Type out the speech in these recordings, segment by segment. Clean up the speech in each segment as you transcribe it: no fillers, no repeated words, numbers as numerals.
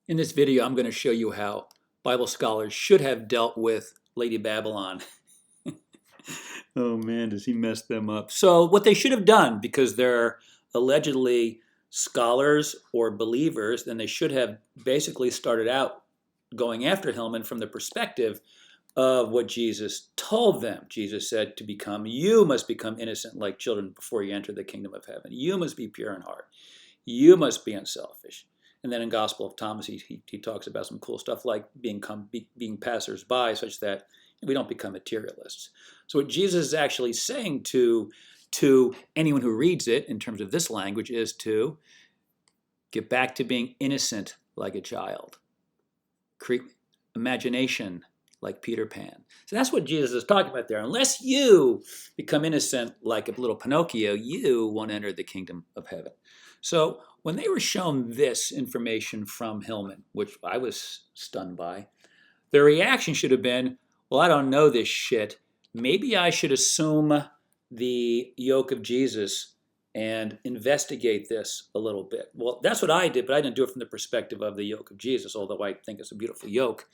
In this video, I'm going to show you how Bible scholars should have dealt with Lady Babylon. Oh man, does he mess them up. So what they should have done, because they're allegedly scholars or believers, then they should have basically started out going after Hillman from the perspective of what Jesus told them. Jesus said you must become innocent like children before you enter the kingdom of heaven. You must be pure in heart. You must be unselfish. And then in Gospel of Thomas, he talks about some cool stuff like being passers-by, such that we don't become materialists. So what Jesus is actually saying to anyone who reads it in terms of this language is to get back to being innocent like a child. Create imagination like Peter Pan. So that's what Jesus is talking about there. Unless you become innocent like a little Pinocchio, you won't enter the kingdom of heaven. So when they were shown this information from Hillman, which I was stunned by, their reaction should have been, well, I don't know this shit. Maybe I should assume the yoke of Jesus and investigate this a little bit. Well, that's what I did, but I didn't do it from the perspective of the yoke of Jesus, although I think it's a beautiful yoke.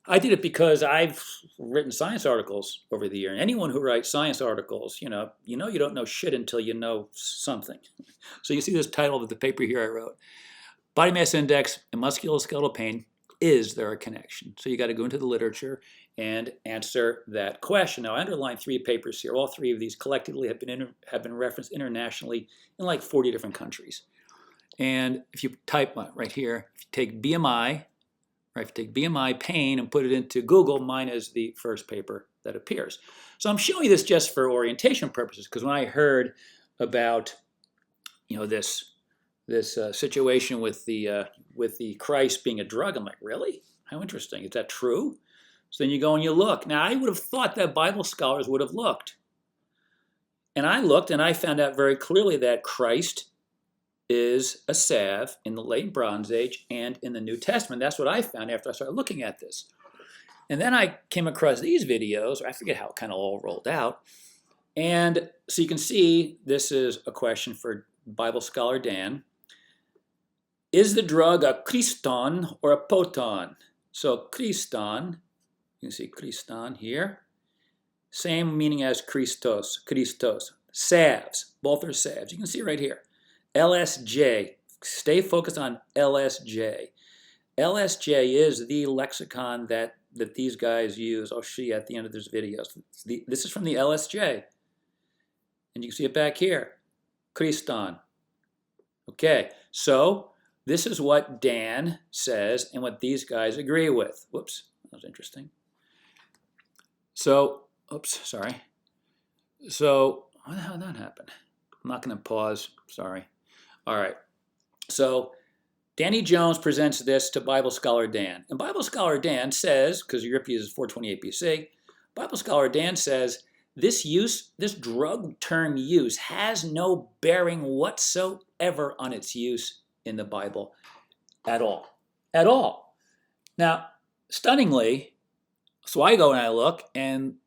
I did it because I've written science articles over the year. And anyone who writes science articles, you don't know shit until you know something. So you see this title of the paper here I wrote. Body mass index and musculoskeletal pain, is there a connection? So you got to go into the literature and answer that question. Now I underlined 3 papers here. All 3 of these collectively have been referenced internationally in like 40 different countries. And if you type right here, if you take BMI, right, if you take BMI pain and put it into Google, mine is the first paper that appears. So I'm showing you this just for orientation purposes, because when I heard about this situation with the Christ being a drug, I'm like, really? How interesting. Is that true? So then you go and you look. Now I would have thought that Bible scholars would have looked. And I looked and I found out very clearly that Christ is a salve in the late Bronze Age and in the New Testament. That's what I found after I started looking at this. And then I came across these videos, or I forget how it kind of all rolled out. And so you can see this is a question for Bible scholar Dan. Is the drug a Christon or a poton? So Christon, you can see Christon here. Same meaning as Christos. Salves, both are salves. You can see right here. LSJ, stay focused on LSJ. LSJ is the lexicon that these guys use. I'll show you at the end of this video. This is from the LSJ. And you can see it back here. Christon. Okay, so this is what Dan says and what these guys agree with. Whoops, that was interesting. So, sorry. So, how did that happen? I'm not going to pause, sorry. All right, so Danny Jones presents this to Bible scholar Dan. And Bible scholar Dan says, because Euripides is 428 BC, Bible scholar Dan says, this drug term use has no bearing whatsoever on its use in the Bible at all. At all. Now, stunningly, so I go and I look, and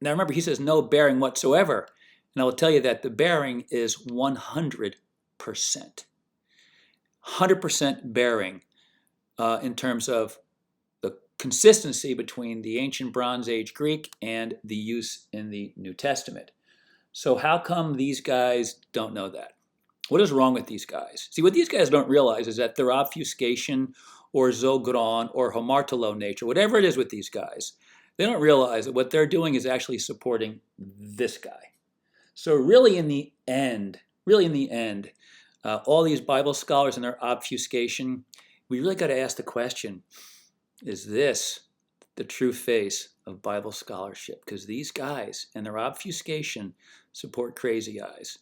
now remember, he says no bearing whatsoever. And I will tell you that the bearing is 100%. 100% bearing in terms of the consistency between the ancient Bronze Age Greek and the use in the New Testament. So how come these guys don't know that? What is wrong with these guys? See, what these guys don't realize is that their obfuscation or zogron or hamartolo nature, whatever it is with these guys, they don't realize that what they're doing is actually supporting this guy. So really in the end, all these Bible scholars and their obfuscation, we really got to ask the question, is this the true face of Bible scholarship? Because these guys and their obfuscation support crazy eyes.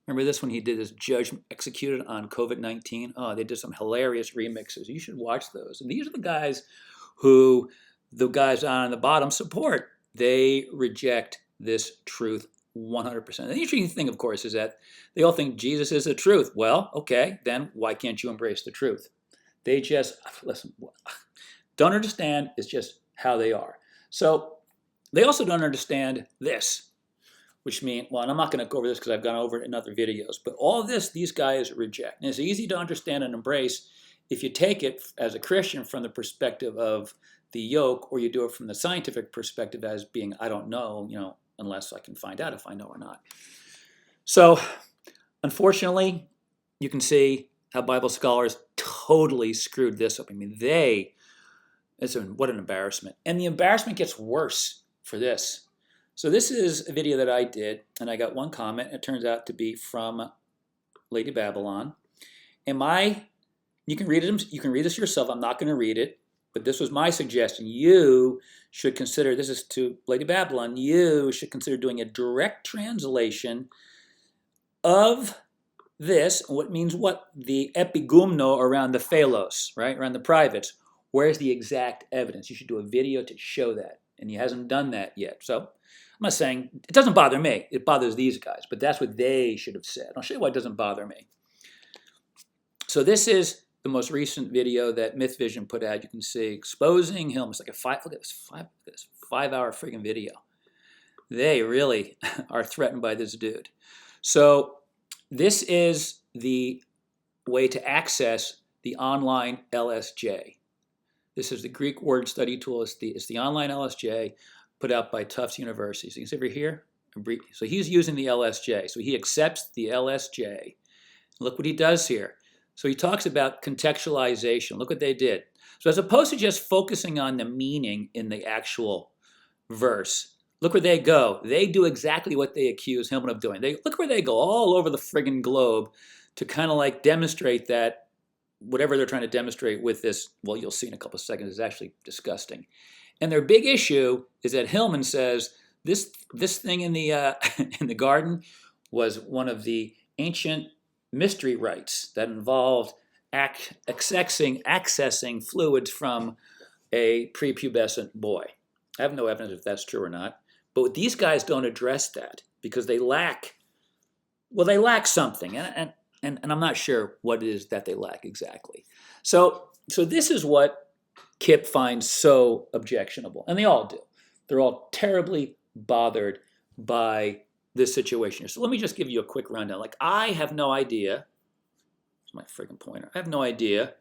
Remember this when he did his judgment executed on COVID-19? Oh, they did some hilarious remixes. You should watch those. And these are the guys who the guys on the bottom support. They reject this truth 100%. And the interesting thing, of course, is that they all think Jesus is the truth. Well, okay, then why can't you embrace the truth? They just, listen, don't understand. It's just how they are. So they also don't understand this, which means, well, and I'm not going to go over this because I've gone over it in other videos, but all of this, these guys reject. And it's easy to understand and embrace if you take it as a Christian from the perspective of the yoke, or you do it from the scientific perspective as being, I don't know, unless I can find out if I know or not. So, unfortunately, you can see how Bible scholars totally screwed this up. I mean, what an embarrassment. And the embarrassment gets worse for this. So this is a video that I did, and I got one comment. It turns out to be from Lady Babylon. You can read it. You can read this yourself. I'm not going to read it, but this was my suggestion. You should consider, this is to Lady Babylon, you should consider doing a direct translation of this, what means what? The epigumno around the phalos, right? Around the privates. Where's the exact evidence? You should do a video to show that. And he hasn't done that yet. So I'm not saying, it doesn't bother me. It bothers these guys. But that's what they should have said. I'll show you why it doesn't bother me. So this is the most recent video that Myth Vision put out. You can see exposing Hillman. It's like look at this 5-hour friggin' video. They really are threatened by this dude. So this is the way to access the online LSJ. This is the Greek word study tool. It's the online LSJ put out by Tufts University. So you can see over here. So he's using the LSJ. So he accepts the LSJ. Look what he does here. So he talks about contextualization. Look what they did. So as opposed to just focusing on the meaning in the actual verse, look where they go. They do exactly what they accuse Hillman of doing. Look where they go, all over the friggin' globe, to kind of like demonstrate that whatever they're trying to demonstrate with this, well, you'll see in a couple of seconds, is actually disgusting. And their big issue is that Hillman says this thing in the in the garden was one of the ancient mystery rites that involved accessing fluids from a prepubescent boy. I have no evidence if that's true or not. But these guys don't address that because they lack something. And I'm not sure what it is that they lack exactly. So this is what Kip finds so objectionable. And they all do. They're all terribly bothered by this situation. So let me just give you a quick rundown. Like, I have no idea. It's my freaking pointer. I have no idea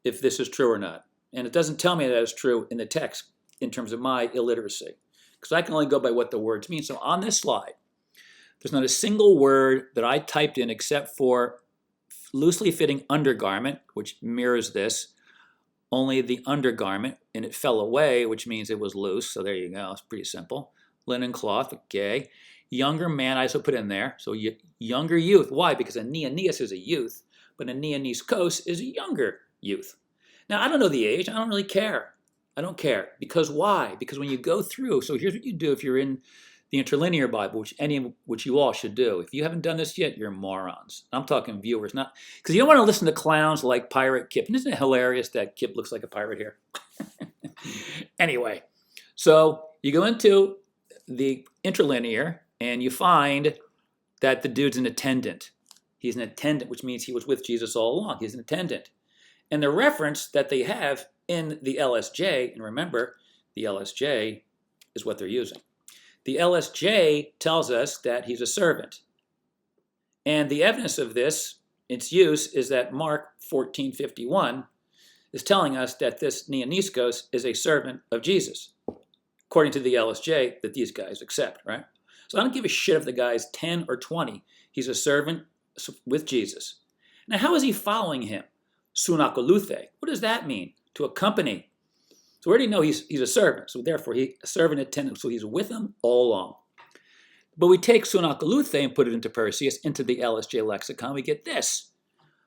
if this is true or not. And it doesn't tell me that it's true in the text in terms of my illiteracy, because I can only go by what the words mean. So on this slide, there's not a single word that I typed in except for loosely fitting undergarment, which mirrors this, only the undergarment, and it fell away, which means it was loose. So there you go. It's pretty simple. Linen cloth, okay. Younger man, I also put in there. So younger youth. Why? Because a neonias is a youth, but a neoniskos is a younger youth. Now, I don't know the age. I don't really care. I don't care. Because why? Because when you go through, so here's what you do if you're in the interlinear Bible, which you all should do. If you haven't done this yet, you're morons. I'm talking viewers, not because you don't want to listen to clowns like Pirate Kip. And isn't it hilarious that Kip looks like a pirate here? Anyway, so you go into the interlinear and you find that the dude's an attendant. He's an attendant, which means he was with Jesus all along. He's an attendant. And the reference that they have in the LSJ, and remember, the LSJ is what they're using. The LSJ tells us that he's a servant. And the evidence of this, its use, is that Mark 14:51 is telling us that this neoniskos is a servant of Jesus, according to the LSJ that these guys accept, right? So I don't give a shit if the guy's 10 or 20. He's a servant with Jesus. Now, how is he following him? Sunakoluthe. What does that mean? To accompany. So we already know he's a servant. So therefore, he's a servant attendant. So he's with him all along. But we take sunakoluthe and put it into Perseus, into the LSJ lexicon. We get this.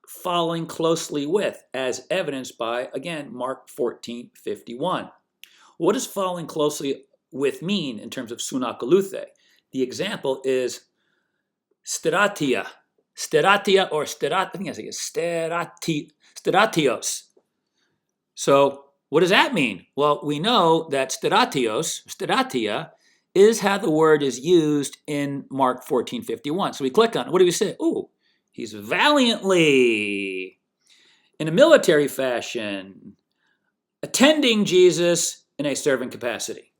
Following closely with, as evidenced by, again, Mark 14:51. What does following closely with mean in terms of sunakoluthe? The example is steratia. Steratia or sterat, I think I say it, steratios. So what does that mean? Well, we know that steratia, is how the word is used in Mark 14:51. So we click on it. What do we say? Ooh, he's valiantly, in a military fashion, attending Jesus in a servant capacity.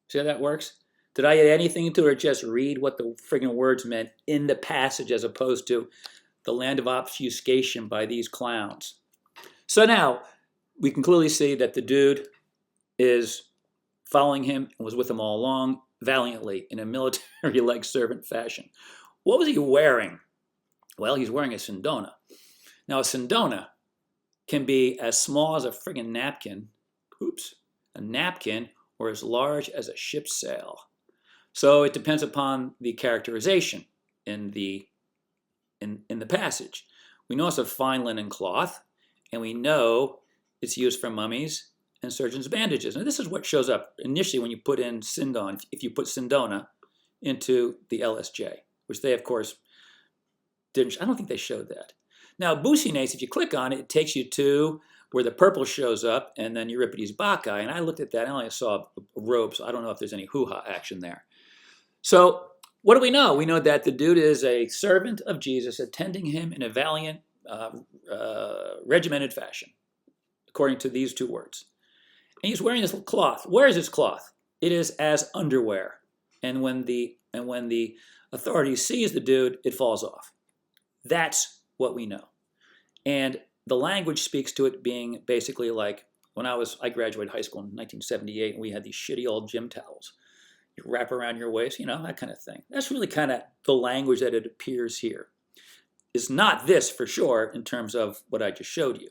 See how that works? Did I add anything to it or just read what the friggin' words meant in the passage as opposed to the land of obfuscation by these clowns? So now we can clearly see that the dude is following him and was with him all along valiantly in a military-like servant fashion. What was he wearing? Well, he's wearing a sindona. Now, a sindona can be as small as a friggin' napkin, a napkin, or as large as a ship's sail. So it depends upon the characterization in the passage. We know it's a fine linen cloth, and we know it's used for mummies and surgeons' bandages. And this is what shows up initially when you put in sindon, if you put sindona into the LSJ, which they, of course, didn't. I don't think they showed that. Now, bucinates, if you click on it, it takes you to where the purple shows up, and then Euripides Bacchae. And I looked at that, I only saw a robe, so I don't know if there's any hoo-ha action there. So what do we know? We know that the dude is a servant of Jesus, attending him in a valiant, regimented fashion, according to these two words. And he's wearing this cloth. Where is this cloth? It is as underwear. And when the authority sees the dude, it falls off. That's what we know. And the language speaks to it being basically like when I graduated high school in 1978, and we had these shitty old gym towels. You wrap around your waist, that kind of thing. That's really kind of the language that it appears here. It's not this for sure in terms of what I just showed you.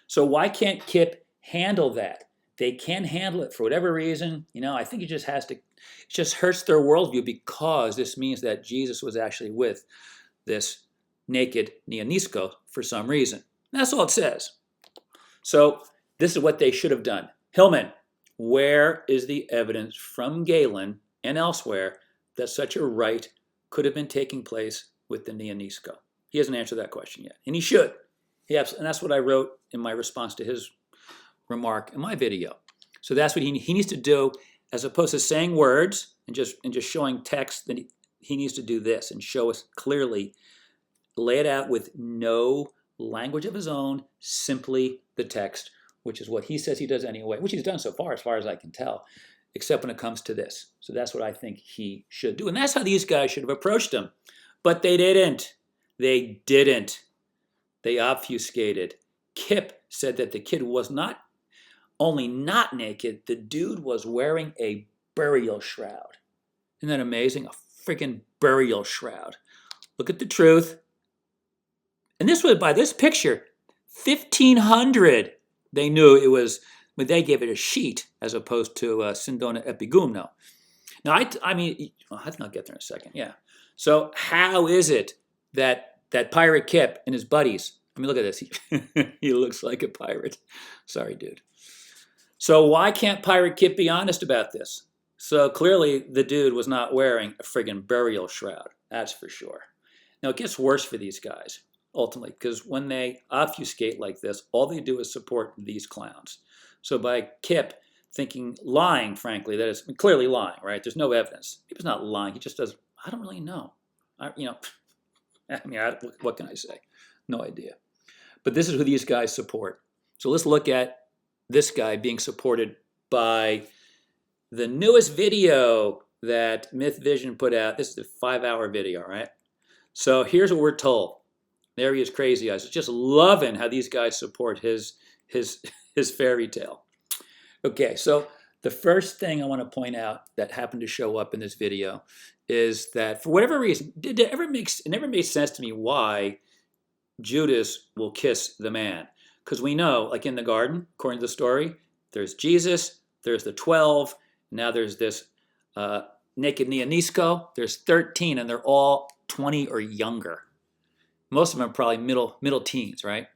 So why can't Kip handle that? They can handle it for whatever reason. I think it just hurts their worldview because this means that Jesus was actually with this naked Neonisko for some reason. That's all it says. So this is what they should have done. Hillman, where is the evidence from Galen and elsewhere that such a rite could have been taking place with the Neonisko? He hasn't answered that question yet, and he should. And that's what I wrote in my response to his remark in my video. So that's what he needs to do, as opposed to saying words and just showing text. Then he needs to do this and show us clearly, lay it out with no language of his own, simply the text, which is what he says he does anyway, which he's done so far as I can tell, except when it comes to this. So that's what I think he should do. And that's how these guys should have approached him. But they didn't. They didn't. They obfuscated. Kip said that the kid was not only not naked, the dude was wearing a burial shroud. Isn't that amazing? A freaking burial shroud. Look at the truth. And this was, by this picture, 1500. They knew it was, but they gave it a sheet as opposed to Sindona Epigumno. Now, I think I'll get there in a second, yeah. So how is it that Pirate Kip and his buddies, look at this. He looks like a pirate. Sorry, dude. So why can't Pirate Kip be honest about this? So clearly the dude was not wearing a friggin' burial shroud. That's for sure. Now, it gets worse for these guys, ultimately, because when they obfuscate like this, all they do is support these clowns. So by Kip lying, frankly, that is clearly lying, right? There's no evidence. Kip's not lying. He just does, I don't really know. What can I say? No idea. But this is who these guys support. So let's look at this guy being supported by the newest video that Myth Vision put out. This is a 5-hour video, right? So here's what we're told. There he is, Crazy Eyes. Just loving how these guys support his fairy tale. Okay, so the first thing I want to point out that happened to show up in this video is that for whatever reason, it never made sense to me why Judas will kiss the man. Because we know, like in the garden, according to the story, there's Jesus, there's the 12, now there's this naked Neonisko, there's 13, and they're all 20 or younger. Most of them are probably middle teens, right?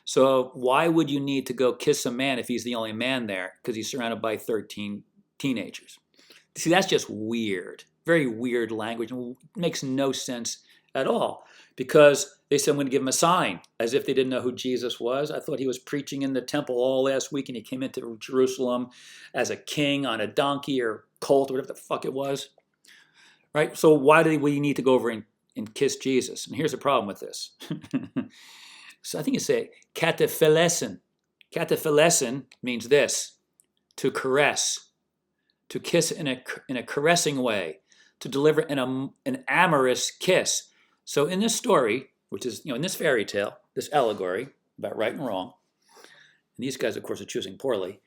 So why would you need to go kiss a man if he's the only man there? Because he's surrounded by 13 teenagers. See, that's just weird. Very weird language. And makes no sense at all. Because they said, I'm going to give him a sign, as if they didn't know who Jesus was. I thought he was preaching in the temple all last week, and he came into Jerusalem as a king on a donkey or colt or whatever the fuck it was. Right? So why do we need to go over and kiss Jesus? And here's the problem with this. So I think you say kataphelesen. Kataphelesen means this: to caress, to kiss in a caressing way, to deliver an amorous kiss. So in this story, which is in this fairy tale, this allegory about right and wrong, and these guys, of course, are choosing poorly.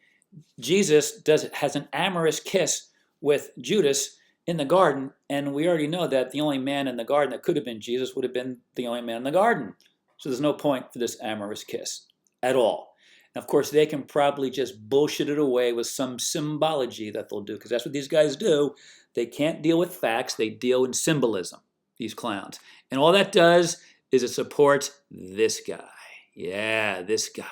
Jesus has an amorous kiss with Judas in the garden, and we already know that the only man in the garden that could have been Jesus would have been the only man in the garden. So there's no point for this amorous kiss at all. And of course, they can probably just bullshit it away with some symbology that they'll do, because that's what these guys do. They can't deal with facts, they deal in symbolism, these clowns. And all that does is it supports this guy. Yeah, this guy.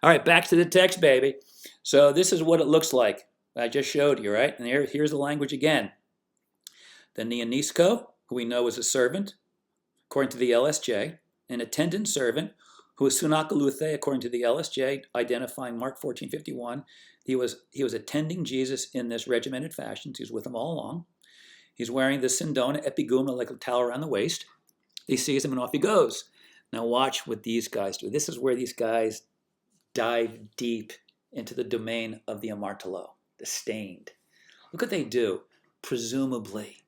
All right, back to the text, baby. So this is what it looks like. I just showed you, right? And here's the language again. The neonisko, who we know is a servant, according to the LSJ, an attendant servant, who is sunakaluthe, according to the LSJ, identifying Mark 14:51. He was attending Jesus in this regimented fashion. So he was with him all along. He's wearing the sindona epiguma, like a towel around the waist. He sees him and off he goes. Now watch what these guys do. This is where these guys dive deep into the domain of the amartalo, the stained. Look what they do. Presumably.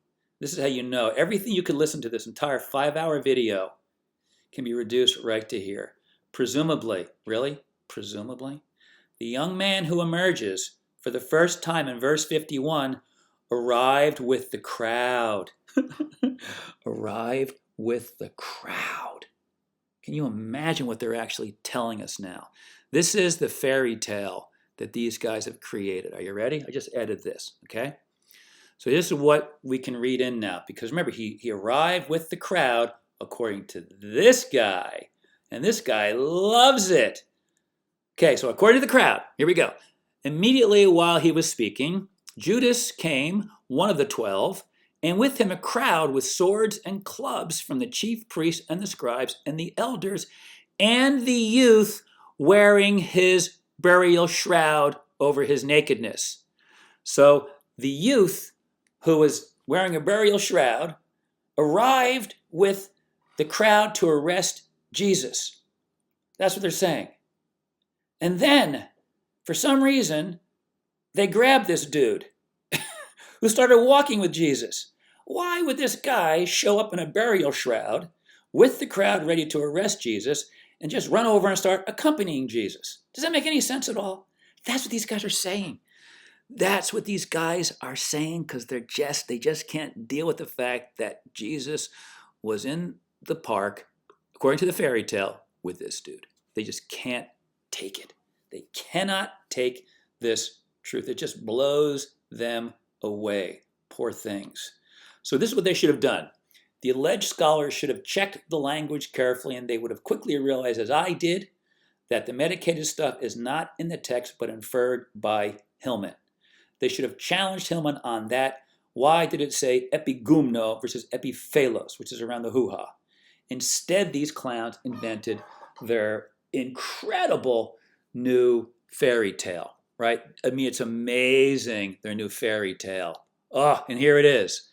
This is how you know. Everything you could listen to this entire 5-hour video can be reduced right to here. Presumably. Really? Presumably? The young man who emerges for the first time in verse 51 arrived with the crowd. Arrived with the crowd. Can you imagine what they're actually telling us now? This is the fairy tale that these guys have created. Are you ready? I just added this, okay? So this is what we can read in now, because remember, he arrived with the crowd according to this guy, and this guy loves it. Okay, so according to the crowd, here we go. Immediately while he was speaking, Judas came, one of the 12, and with him a crowd with swords and clubs from the chief priests and the scribes and the elders and the youth wearing his burial shroud over his nakedness. So the youth who was wearing a burial shroud arrived with the crowd to arrest Jesus. That's what they're saying. And then, for some reason, they grabbed this dude who started walking with Jesus. Why would this guy show up in a burial shroud with the crowd ready to arrest Jesus and just run over and start accompanying Jesus? Does that make any sense at all? That's what these guys are saying. That's what these guys are saying, because they just can't deal with the fact that Jesus was in the park, according to the fairy tale, with this dude. They just can't take it. They cannot take this truth. It just blows them away. Poor things. So this is what they should have done. The alleged scholars should have checked the language carefully, and they would have quickly realized, as I did, that the medicated stuff is not in the text but inferred by Hillman. They should have challenged Hillman on that. Why did it say epigumno versus epiphalos, which is around the hoo-ha? Instead, these clowns invented their incredible new fairy tale, right? I mean, it's amazing, their new fairy tale. Oh, and here it is.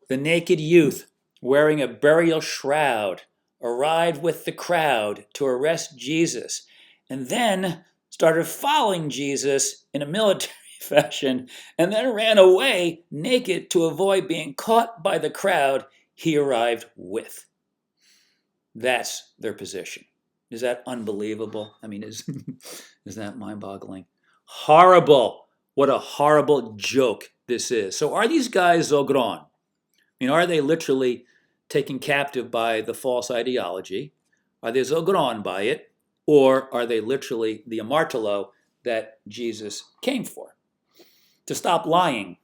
The naked youth wearing a burial shroud arrived with the crowd to arrest Jesus, and then started following Jesus in a military fashion, and then ran away naked to avoid being caught by the crowd he arrived with. That's their position. Is that unbelievable? I mean, is that mind-boggling? Horrible. What a horrible joke this is. So are these guys Zogron? I mean, are they literally taken captive by the false ideology? Are they Zogron by it? Or are they literally the amartalo that Jesus came for? To stop lying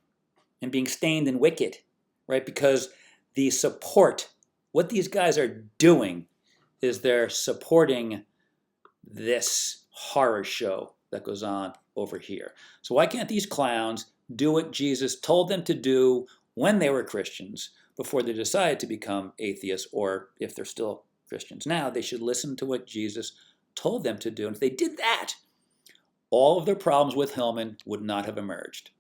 and being stained and wicked, right? Because the support, what these guys are doing is they're supporting this horror show that goes on over here. So why can't these clowns do what Jesus told them to do when they were Christians before they decided to become atheists, or if they're still Christians now, they should listen to what Jesus told them to do. And if they did that, all of their problems with Hillman would not have emerged.